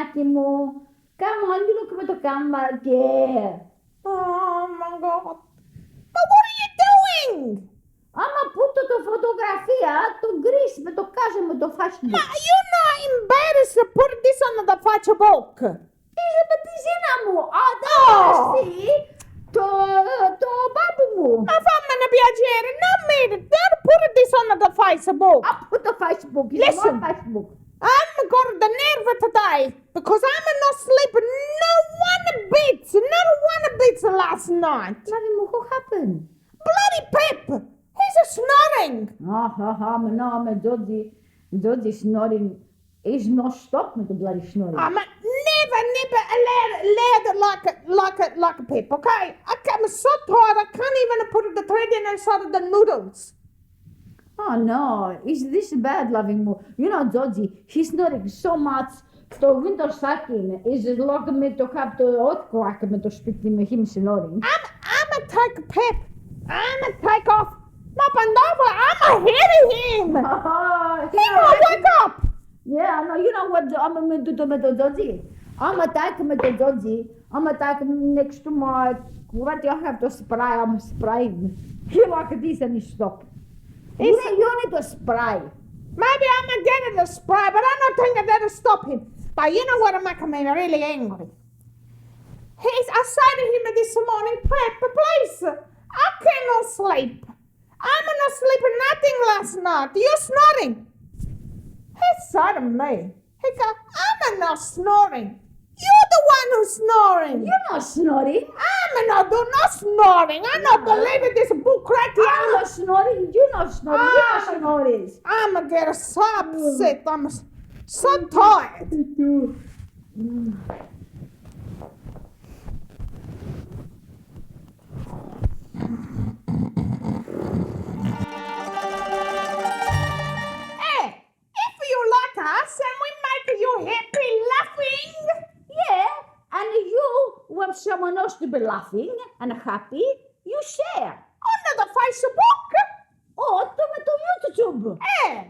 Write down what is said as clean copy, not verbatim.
Πανάκι μου. Come on, you look με το καμπάκι. Oh my God. But what are you doing? Άμα πούτω το φωτογραφία, το γκρίς με το κάζο με το Facebook. You're not embarrassed to put this on the Facebook. Είσαι με τη ζήνα μου. Αντάξει το μπάμπου μου. Ma fammene piacere, non mi don't put this on the Facebook. Από το Facebook. Listen. Facebook. I'm got the nerve today because I'm not sleeping not one bit last night. What happened? Bloody Pip, he's snoring. No, Georgie snoring is no stop with the bloody snoring. I'm never led like a Pip, okay? I'm so tired I can't even put the thread in inside of the noodles. Oh no, is this bad loving mood? You know, Georgie, he's snoring so much. Το winter sucking is like me to have to earthquake με το σπίτι με him snoring. I'm a take Pip. I'm a take off. My pantofla, I'm a hitting him. He will wake up. Yeah, no, you know what I'm going to do with the Georgie? I'm attacking with the Georgie. I'm attacking next to my, what you have to spray, I'm spraying. He like this and he stop. You need to spray. Maybe I'm gonna get it to spray, but I don't think that'll stop him. But you know what make me really angry? I said to him this morning, Pep, please, I cannot sleep. I'm not sleeping nothing last night. You're snoring. He said to me, he go, I'm not snoring. You're the one who's snoring. You're not snoring. I'm not snoring. I don't believe in this book right here. I'm not snoring. You're not snoring. You're not snoring. I'm gonna get so upset. I'm so tired. Hey, if you like us and we make you happy laughing, Yeah, and you want someone else to be laughing and happy, you share. on the Facebook, Or to YouTube. hey,